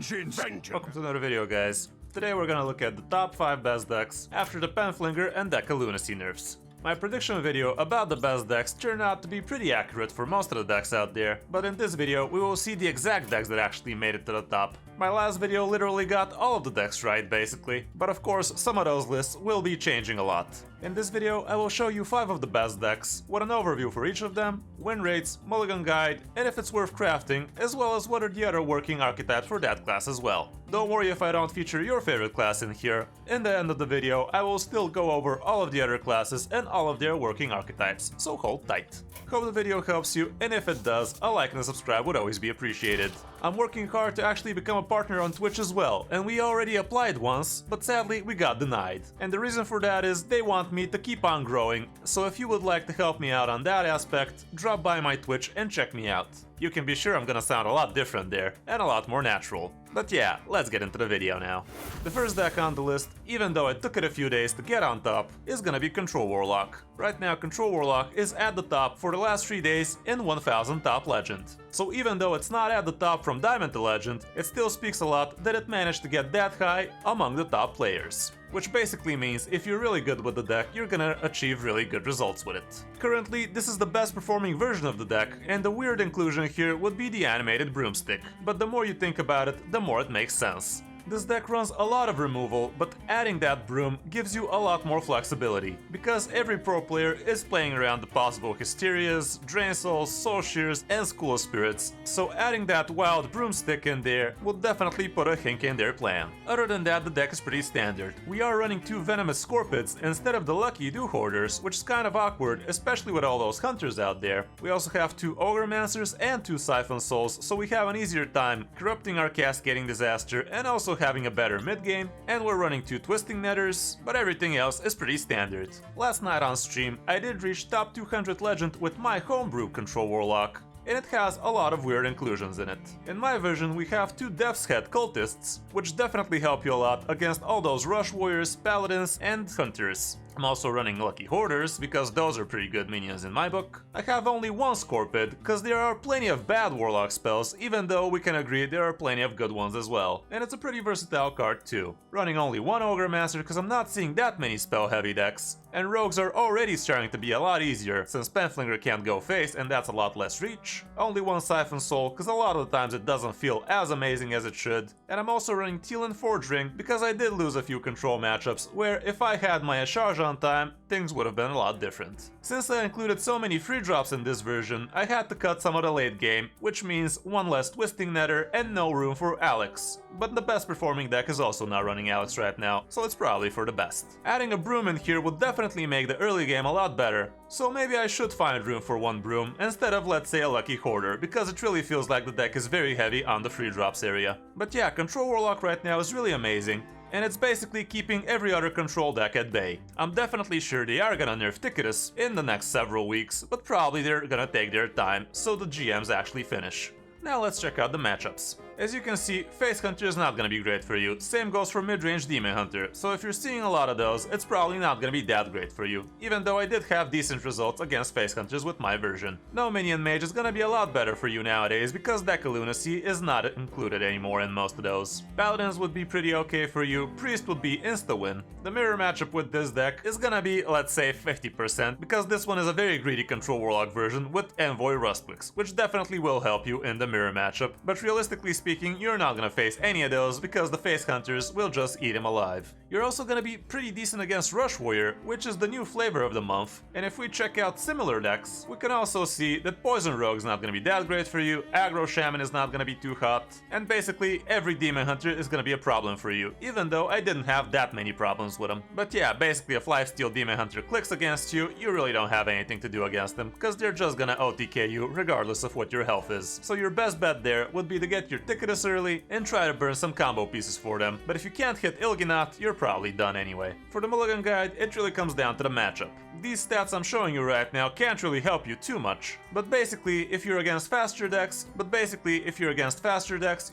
Vengeance! Welcome to another video, guys. Today we're gonna look at the top 5 best decks after the Penflinger and Deca Lunacy nerfs. My prediction video about the best decks turned out to be pretty accurate for most of the decks out there, but in this video we will see the exact decks that actually made it to the top. My last video literally got all of the decks right, basically, but of course some of those lists will be changing a lot. In this video I will show you 5 of the best decks, with an overview for each of them, win rates, mulligan guide, and if it's worth crafting, as well as what are the other working archetypes for that class as well. Don't worry if I don't feature your favorite class in here. In the end of the video I will still go over all of the other classes and all of their working archetypes, so hold tight. Hope the video helps you, and if it does, a like and a subscribe would always be appreciated. I'm working hard to actually become a partner on Twitch as well, and we already applied once, but sadly we got denied. And the reason for that is they want me to keep on growing, so if you would like to help me out on that aspect, drop by my Twitch and check me out. You can be sure I'm gonna sound a lot different there, and a lot more natural. But yeah, let's get into the video now. The first deck on the list, even though it took it a few days to get on top, is gonna be Control Warlock. Right now Control Warlock is at the top for the last 3 days in 1000 top legend. So even though it's not at the top from Diamond to Legend, it still speaks a lot that it managed to get that high among the top players. Which basically means if you're really good with the deck, you're gonna achieve really good results with it. Currently, this is the best performing version of the deck, and the weird inclusion here would be the animated broomstick, but the more you think about it, the more it makes sense. This deck runs a lot of removal, but adding that broom gives you a lot more flexibility, because every pro player is playing around the possible Hysterias, Drain Souls, Soul Shears, and School of Spirits, so adding that wild broomstick in there will definitely put a hink in their plan. Other than that, the deck is pretty standard. We are running 2 Venomous Scorpids instead of the Lucky Dew Hoarders, which is kind of awkward, especially with all those hunters out there. We also have 2 Ogremancers and 2 Siphon Souls, so we have an easier time corrupting our Cascading Disaster and also having a better mid-game, and we're running 2 Twisting Netters, but everything else is pretty standard. Last night on stream, I did reach top 200 legend with my homebrew Control Warlock, and it has a lot of weird inclusions in it. In my version we have 2 Death's Head cultists, which definitely help you a lot against all those rush warriors, paladins, and hunters. I'm also running Lucky Hoarders, because those are pretty good minions in my book. I have only 1 Scorpid, because there are plenty of bad Warlock spells, even though we can agree there are plenty of good ones as well. And it's a pretty versatile card too. Running only 1 Ogremaster, because I'm not seeing that many spell heavy decks. And rogues are already starting to be a lot easier, since Penflinger can't go face and that's a lot less reach. Only 1 Siphon Soul, because a lot of the times it doesn't feel as amazing as it should. And I'm also running Teal Forge Ring, because I did lose a few control matchups, where if I had my Asharja on time, things would have been a lot different. Since I included so many free drops in this version, I had to cut some of the late game, which means 1 less Twisting Nether and no room for Alex. But the best performing deck is also not running Alex right now, so it's probably for the best. Adding a broom in here would definitely make the early game a lot better, so maybe I should find room for 1 broom instead of, let's say, a Lucky Hoarder, because it really feels like the deck is very heavy on the free drops area. But yeah, Control Warlock right now is really amazing, and it's basically keeping every other control deck at bay. I'm definitely sure they are gonna nerf Ticketus in the next several weeks, but probably they're gonna take their time so the GMs actually finish. Now let's check out the matchups. As you can see, Face Hunter is not gonna be great for you, same goes for mid-range Demon Hunter, so if you're seeing a lot of those, it's probably not gonna be that great for you, even though I did have decent results against Face Hunters with my version. No Minion Mage is gonna be a lot better for you nowadays, because Deca Lunacy is not included anymore in most of those. Paladins would be pretty okay for you, Priest would be insta-win. The mirror matchup with this deck is gonna be, let's say, 50%, because this one is a very greedy Control Warlock version with Envoy Rustquicks, which definitely will help you in the mirror matchup, but realistically speaking, you're not gonna face any of those because the Face Hunters will just eat him alive. You're also gonna be pretty decent against Rush Warrior, which is the new flavor of the month, and if we check out similar decks, we can also see that Poison Rogue's not gonna be that great for you, Aggro Shaman is not gonna be too hot, and basically every Demon Hunter is gonna be a problem for you, even though I didn't have that many problems with them. But yeah, basically if Lifesteal Demon Hunter clicks against you, you really don't have anything to do against them, because they're just gonna OTK you regardless of what your health is. So your best bet there would be to get your Ticketus early and try to burn some combo pieces for them, but if you can't hit Il'gynath, you're probably done anyway. For the mulligan guide, it really comes down to the matchup. These stats I'm showing you right now can't really help you too much, but basically if you're against faster decks,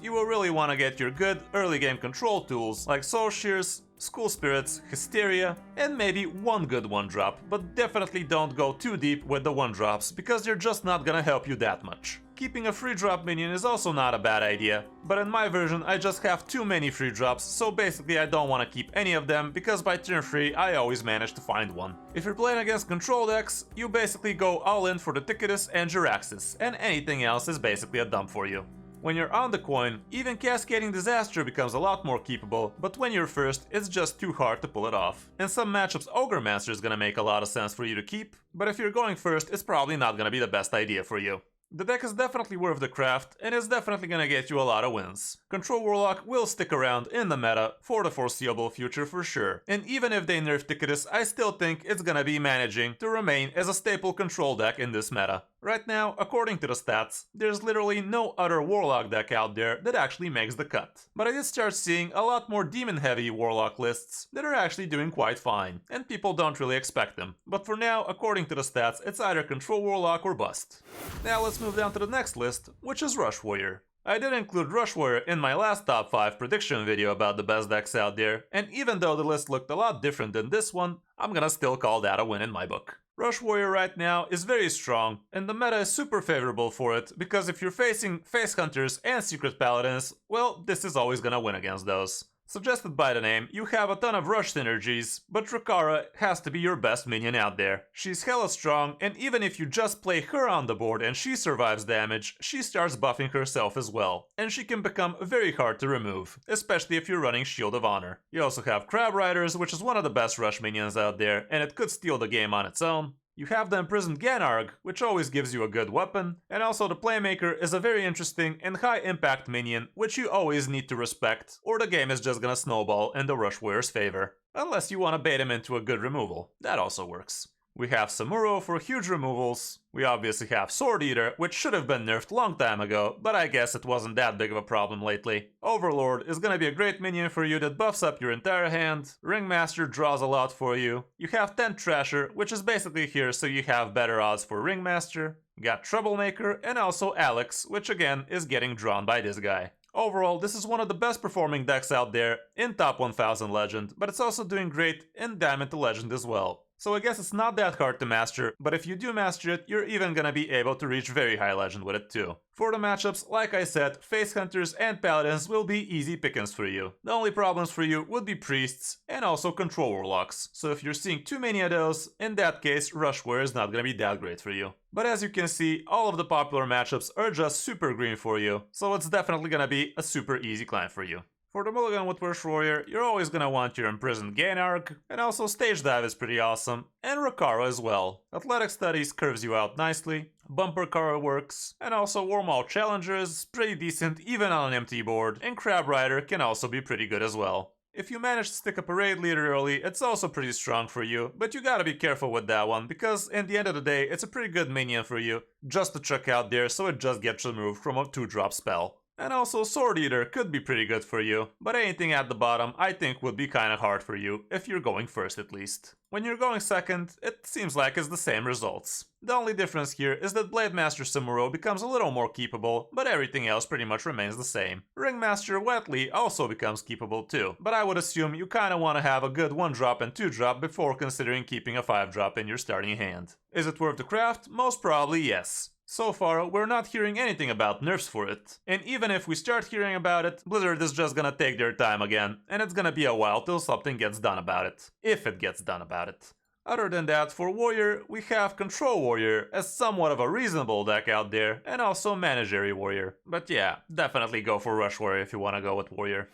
you will really want to get your good early game control tools like Soul Shears, School Spirits, Hysteria, and maybe 1 good 1-drop, but definitely don't go too deep with the 1-drops because they're just not gonna help you that much. Keeping a free drop minion is also not a bad idea, but in my version I just have too many free drops, so basically I don't want to keep any of them because by turn 3 I always manage to find one. If you're playing against control decks, you basically go all in for the Ticketus and Jiraxis, and anything else is basically a dump for you. When you're on the coin, even Cascading Disaster becomes a lot more keepable, but when you're first, it's just too hard to pull it off. In some matchups, Ogre Master is gonna make a lot of sense for you to keep, but if you're going first, it's probably not gonna be the best idea for you. The deck is definitely worth the craft, and is definitely gonna get you a lot of wins. Control Warlock will stick around in the meta for the foreseeable future for sure, and even if they nerf Ticketus, I still think it's gonna be managing to remain as a staple control deck in this meta. Right now, according to the stats, there's literally no other Warlock deck out there that actually makes the cut. But I did start seeing a lot more demon-heavy Warlock lists that are actually doing quite fine, and people don't really expect them. But for now, according to the stats, it's either Control Warlock or bust. Now let's move down to the next list, which is Rush Warrior. I did include Rush Warrior in my last top 5 prediction video about the best decks out there, and even though the list looked a lot different than this one, I'm gonna still call that a win in my book. Rush Warrior right now is very strong, and the meta is super favorable for it, because if you're facing Face Hunters and Secret Paladins, well, this is always gonna win against those. Suggested by the name, you have a ton of rush synergies, but Rukara has to be your best minion out there. She's hella strong, and even if you just play her on the board and she survives damage, she starts buffing herself as well, and she can become very hard to remove, especially if you're running Shield of Honor. You also have Crab Riders, which is one of the best rush minions out there, and it could steal the game on its own. You have the Imprisoned Ganarg, which always gives you a good weapon, and also the Playmaker is a very interesting and high impact minion, which you always need to respect, or the game is just gonna snowball in the Rush Warrior's favor. Unless you wanna bait him into a good removal, that also works. We have Samuro for huge removals. We obviously have Sword Eater, which should have been nerfed long time ago, but I guess it wasn't that big of a problem lately. Overlord is gonna be a great minion for you that buffs up your entire hand. Ringmaster draws a lot for you. You have Tent Trasher, which is basically here so you have better odds for Ringmaster. You got Troublemaker, and also Alex, which again is getting drawn by this guy. Overall, this is one of the best performing decks out there in top 1000 Legend, but it's also doing great in Diamond to Legend as well. So I guess it's not that hard to master, but if you do master it, you're even gonna be able to reach very high legend with it too. For the matchups, like I said, Face Hunters and Paladins will be easy pickings for you. The only problems for you would be Priests and also Control Warlocks. So if you're seeing too many of those, in that case, Rush Warrior is not gonna be that great for you. But as you can see, all of the popular matchups are just super green for you, so it's definitely gonna be a super easy climb for you. For the mulligan with Rush Warrior, you're always gonna want your Imprisoned Ganarg, and also Stage Dive is pretty awesome, and Rukara as well. Athletic Studies curves you out nicely, Bumper Car works, and also Wormhole Challenger is pretty decent even on an empty board, and Crab Rider can also be pretty good as well. If you manage to stick up a raid leader early, it's also pretty strong for you, but you gotta be careful with that one, because in the end of the day, it's a pretty good minion for you, just to chuck out there so it just gets removed from a 2-drop spell. And also Sword Eater could be pretty good for you, but anything at the bottom I think would be kinda hard for you, if you're going first at least. When you're going second, it seems like it's the same results. The only difference here is that Blademaster Samuro becomes a little more keepable, but everything else pretty much remains the same. Ringmaster Wetley also becomes keepable too, but I would assume you kinda wanna have a good 1-drop and 2-drop before considering keeping a 5-drop in your starting hand. Is it worth the craft? Most probably yes. So far, we're not hearing anything about nerfs for it. And even if we start hearing about it, Blizzard is just gonna take their time again, and it's gonna be a while till something gets done about it. If it gets done about it. Other than that, for Warrior, we have Control Warrior as somewhat of a reasonable deck out there, and also Menagerie Warrior. But yeah, definitely go for Rush Warrior if you wanna go with Warrior.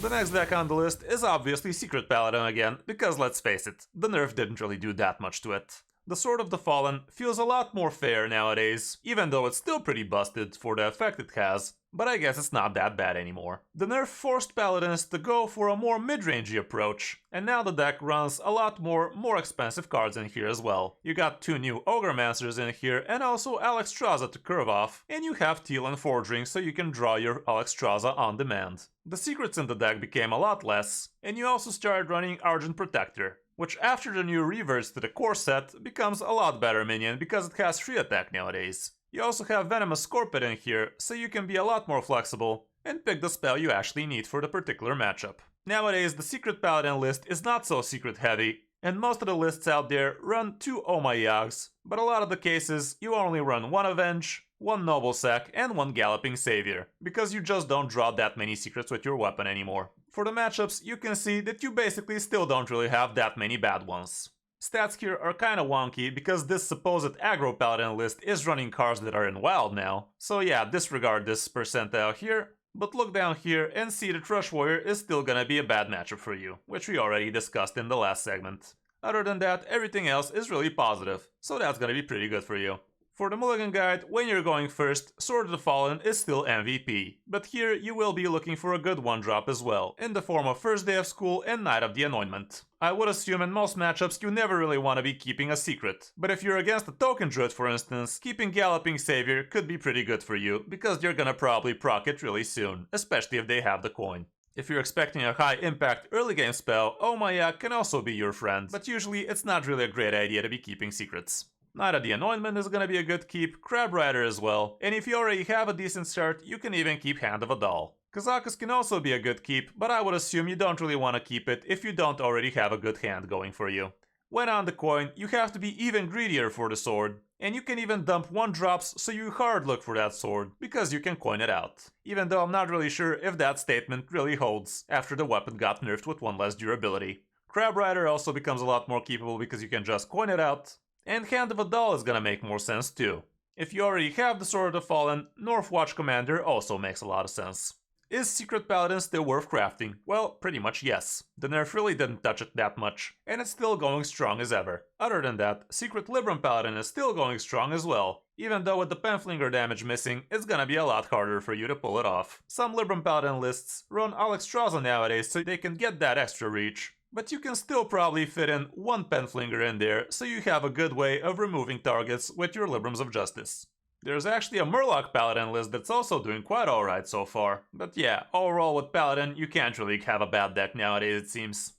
The next deck on the list is obviously Secret Paladin again, because let's face it, the nerf didn't really do that much to it. The Sword of the Fallen feels a lot more fair nowadays, even though it's still pretty busted for the effect it has, but I guess it's not that bad anymore. The nerf forced Paladins to go for a more mid-rangey approach, and now the deck runs a lot more expensive cards in here as well. You got 2 new Ogre Masters in here, and also Alexstrasza to curve off, and you have Teal and Forging so you can draw your Alexstrasza on demand. The secrets in the deck became a lot less, and you also started running Argent Protector, which after the new reverts to the core set becomes a lot better minion because it has free attack nowadays. You also have Venomous Scorpion in here, so you can be a lot more flexible and pick the spell you actually need for the particular matchup. Nowadays, the Secret Paladin list is not so secret heavy, And most of the lists out there run 2 Oh My Yags, but a lot of the cases you only run 1 Avenge, 1 Noble Sack, and 1 Galloping Savior, because you just don't draw that many secrets with your weapon anymore. For the matchups, you can see that you basically still don't really have that many bad ones. Stats here are kinda wonky because this supposed aggro paladin list is running cards that are in wild now, so yeah, disregard this percentile here, but look down here and see that Rush Warrior is still gonna be a bad matchup for you, which we already discussed in the last segment. Other than that, everything else is really positive, so that's gonna be pretty good for you. For the Mulligan guide, when you're going first, Sword of the Fallen is still MVP, but here you will be looking for a good one-drop as well, in the form of First Day of School and Night of the Anointment. I would assume in most matchups you never really want to be keeping a secret, but if you're against a token druid for instance, keeping Galloping Savior could be pretty good for you, because you're gonna probably proc it really soon, especially if they have the coin. If you're expecting a high impact early game spell, Oh My Yak can also be your friend, but usually it's not really a great idea to be keeping secrets. Night of the Anointment is gonna be a good keep, Crab Rider as well, and if you already have a decent start, you can even keep Hand of a Doll. Kazakus can also be a good keep, but I would assume you don't really want to keep it if you don't already have a good hand going for you. When on the coin, you have to be even greedier for the sword, and you can even dump 1-drops so you hard look for that sword, because you can coin it out. Even though I'm not really sure if that statement really holds, after the weapon got nerfed with 1 less durability. Crab Rider also becomes a lot more keepable because you can just coin it out, and Hand of a Doll is gonna make more sense too. If you already have the Sword of the Fallen, Northwatch Commander also makes a lot of sense. Is Secret Paladin still worth crafting? Well, pretty much yes. The nerf really didn't touch it that much, and it's still going strong as ever. Other than that, Secret Libram Paladin is still going strong as well. Even though with the Penflinger damage missing, it's gonna be a lot harder for you to pull it off. Some Libram Paladin lists run Alexstrasza nowadays so they can get that extra reach, but you can still probably fit in 1 Penflinger in there so you have a good way of removing targets with your Librams of Justice. There's actually a Murloc Paladin list that's also doing quite alright so far, but yeah, overall with Paladin you can't really have a bad deck nowadays it seems.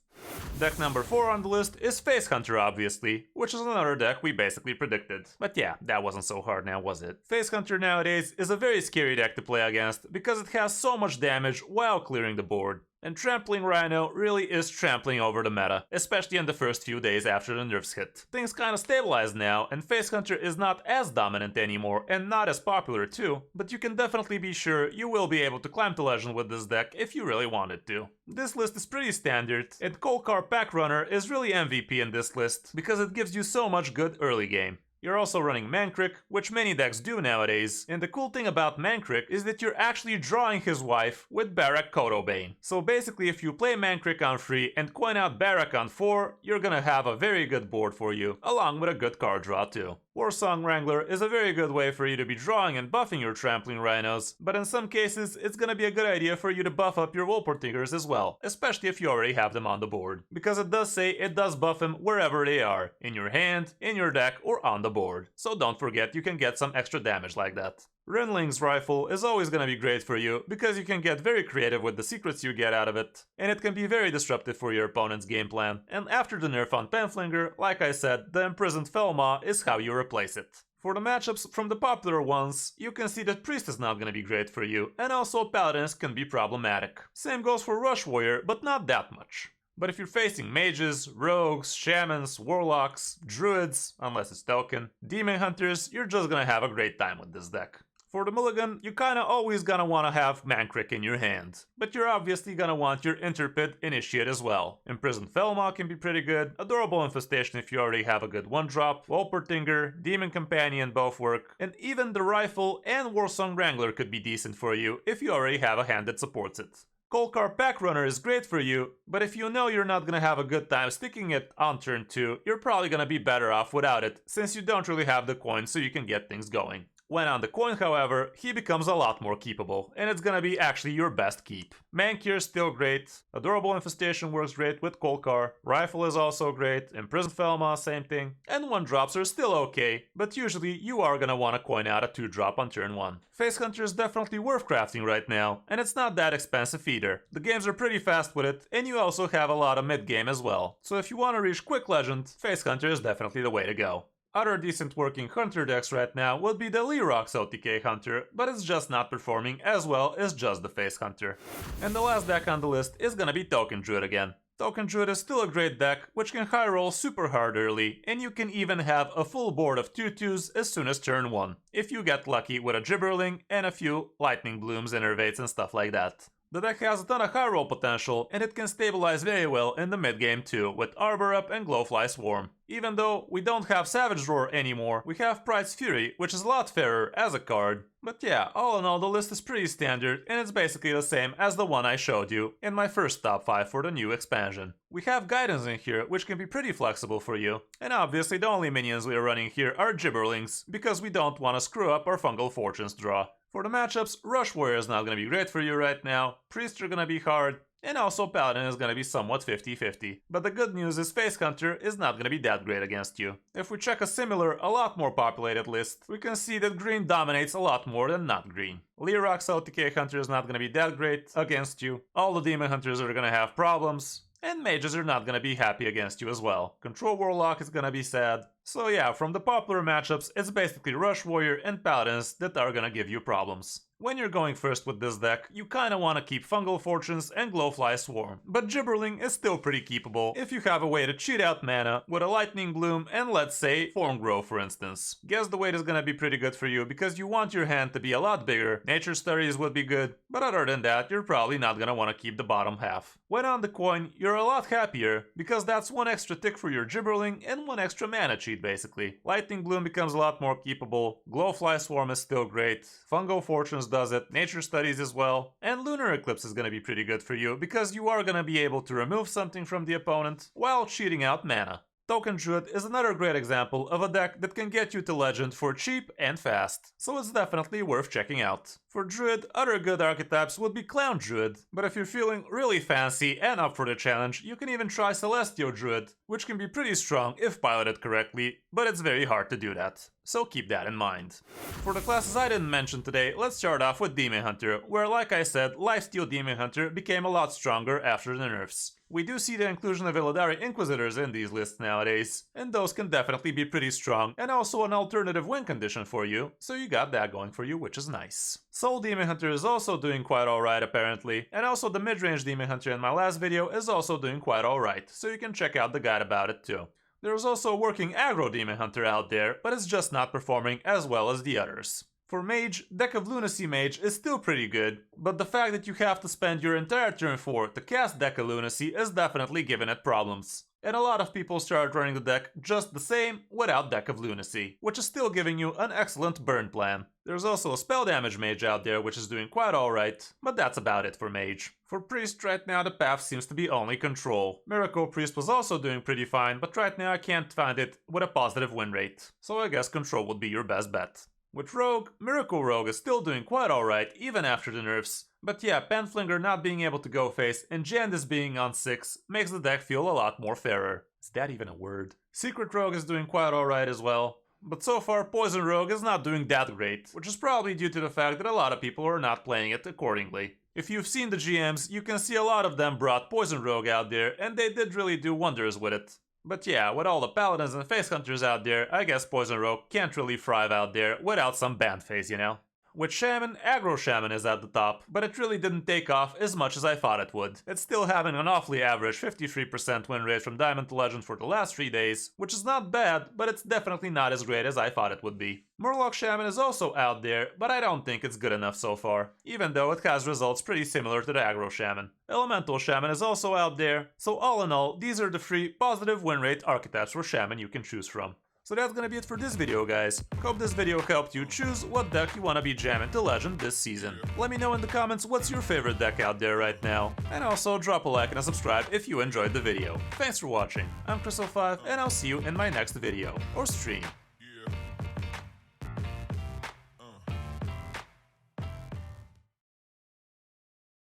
Deck number 4 on the list is Face Hunter obviously, which is another deck we basically predicted. But yeah, that wasn't so hard now was it? Face Hunter nowadays is a very scary deck to play against because it has so much damage while clearing the board. And Trampling Rhino really is trampling over the meta, especially in the first few days after the nerfs hit. Things kinda stabilized now, and Face Hunter is not as dominant anymore, and not as popular too, but you can definitely be sure you will be able to climb to Legend with this deck if you really wanted to. This list is pretty standard, and Kolkar Pack Runner is really MVP in this list, because it gives you so much good early game. You're also running Mankrik, which many decks do nowadays, and the cool thing about Mankrik is that you're actually drawing his wife with Barak Kotobane. So basically if you play Mankrik on 3 and coin out Barak on 4, you're gonna have a very good board for you, along with a good card draw too. Warsong Wrangler is a very good way for you to be drawing and buffing your Trampling Rhinos, but in some cases it's gonna be a good idea for you to buff up your Wolpertingers as well, especially if you already have them on the board, because it does say it does buff them wherever they are, in your hand, in your deck, or on the board. So don't forget you can get some extra damage like that. Rinling's Rifle is always gonna be great for you, because you can get very creative with the secrets you get out of it, and it can be very disruptive for your opponent's game plan. And after the nerf on Penflinger, like I said, the Imprisoned Felmaw is how you replace it. For the matchups from the popular ones, you can see that Priest is not gonna be great for you, and also Paladins can be problematic. Same goes for Rush Warrior, but not that much. But if you're facing mages, rogues, shamans, warlocks, druids, unless it's token, demon hunters, you're just gonna have a great time with this deck. For the mulligan, you kinda always gonna wanna have Mankrik in your hand, but you're obviously gonna want your Interpid Initiate as well. Imprisoned Felmaw can be pretty good, Adorable Infestation if you already have a good 1-drop, Wolpertinger, Demon Companion both work, and even the Rifle and Warsong Wrangler could be decent for you if you already have a hand that supports it. Kolkar Pack Runner is great for you, but if you know you're not gonna have a good time sticking it on turn 2, you're probably gonna be better off without it, since you don't really have the coin so you can get things going. When on the coin, however, he becomes a lot more keepable, and it's gonna be actually your best keep. Mankir's still great, Adorable Infestation works great with Kolkar, Rifle is also great, Imprisoned Felmaw same thing, and 1-drops are still okay, but usually you are gonna wanna coin out a 2-drop on turn 1. Face Hunter is definitely worth crafting right now, and it's not that expensive either. The games are pretty fast with it, and you also have a lot of mid-game as well. So if you wanna reach quick legend, Face Hunter is definitely the way to go. Other decent working Hunter decks right now would be the Lerox OTK Hunter, but it's just not performing as well as just the Face Hunter. And the last deck on the list is gonna be Token Druid again. Token Druid is still a great deck, which can high roll super hard early, and you can even have a full board of 2/2s as soon as turn 1, if you get lucky with a Gibberling and a few Lightning Blooms, Innervates and stuff like that. The deck has a ton of high roll potential, and it can stabilize very well in the mid game too, with Arbor Up and Glowfly Swarm. Even though we don't have Savage Roar anymore, we have Pride's Fury, which is a lot fairer as a card. But yeah, all in all, the list is pretty standard, and it's basically the same as the one I showed you in my first top 5 for the new expansion. We have Guidance in here, which can be pretty flexible for you, and obviously the only minions we are running here are Gibberlings, because we don't want to screw up our Fungal Fortunes draw. For the matchups, Rush Warrior is not going to be great for you right now, Priests are going to be hard, and also Paladin is going to be somewhat 50-50. But the good news is Face Hunter is not going to be that great against you. If we check a similar, a lot more populated list, we can see that green dominates a lot more than not green. Leerock's LTK Hunter is not going to be that great against you, all the Demon Hunters are going to have problems, and mages are not going to be happy against you as well. Control Warlock is going to be sad. So yeah, from the popular matchups, it's basically Rush Warrior and Paladins that are going to give you problems. When you're going first with this deck, you kinda wanna keep Fungal Fortunes and Glowfly Swarm, but Gibberling is still pretty keepable if you have a way to cheat out mana with a Lightning Bloom and let's say Form Grow for instance. Guess the weight is gonna be pretty good for you because you want your hand to be a lot bigger, Nature Studies would be good, but other than that you're probably not gonna wanna keep the bottom half. When on the coin, you're a lot happier because that's one extra tick for your Gibberling and one extra mana cheat basically. Lightning Bloom becomes a lot more keepable, Glowfly Swarm is still great, Fungal Fortunes does it, Nature Studies as well, and Lunar Eclipse is gonna be pretty good for you because you are gonna be able to remove something from the opponent while cheating out mana. Token Druid is another great example of a deck that can get you to Legend for cheap and fast, so it's definitely worth checking out. For Druid, other good archetypes would be Clown Druid, but if you're feeling really fancy and up for the challenge, you can even try Celestial Druid, which can be pretty strong if piloted correctly, but it's very hard to do that. So keep that in mind. For the classes I didn't mention today, let's start off with Demon Hunter, where like I said, Lifesteal Demon Hunter became a lot stronger after the nerfs. We do see the inclusion of Illidari Inquisitors in these lists nowadays, and those can definitely be pretty strong, and also an alternative win condition for you, so you got that going for you, which is nice. Soul Demon Hunter is also doing quite alright apparently, and also the mid-range Demon Hunter in my last video is also doing quite alright, so you can check out the guide about it too. There's also a working aggro Demon Hunter out there, but it's just not performing as well as the others. For Mage, Deck of Lunacy Mage is still pretty good, but the fact that you have to spend your entire turn 4 to cast Deck of Lunacy is definitely giving it problems. And a lot of people started running the deck just the same without Deck of Lunacy, which is still giving you an excellent burn plan. There's also a Spell Damage Mage out there which is doing quite alright, but that's about it for Mage. For Priest right now the path seems to be only Control. Miracle Priest was also doing pretty fine, but right now I can't find it with a positive win rate, so I guess Control would be your best bet. With Rogue, Miracle Rogue is still doing quite alright even after the nerfs, but yeah, Penflinger not being able to go face and Jandis being on 6 makes the deck feel a lot more fairer. Is that even a word? Secret Rogue is doing quite alright as well, but so far Poison Rogue is not doing that great, which is probably due to the fact that a lot of people are not playing it accordingly. If you've seen the GMs, you can see a lot of them brought Poison Rogue out there and they did really do wonders with it. But yeah, with all the Paladins and Face Hunters out there, I guess Poison Rogue can't really thrive out there without some band phase, you know? With Shaman, Aggro Shaman is at the top, but it really didn't take off as much as I thought it would. It's still having an awfully average 53% win rate from Diamond to Legend for the last 3 days, which is not bad, but it's definitely not as great as I thought it would be. Murloc Shaman is also out there, but I don't think it's good enough so far, even though it has results pretty similar to the Aggro Shaman. Elemental Shaman is also out there, so all in all, these are the 3 positive win rate archetypes for Shaman you can choose from. So that's gonna be it for this video, guys. Hope this video helped you choose what deck you wanna be jamming to Legend this season. Let me know in the comments what's your favorite deck out there right now. And also drop a like and a subscribe if you enjoyed the video. Thanks for watching. I'm Kris05 and I'll see you in my next video or stream.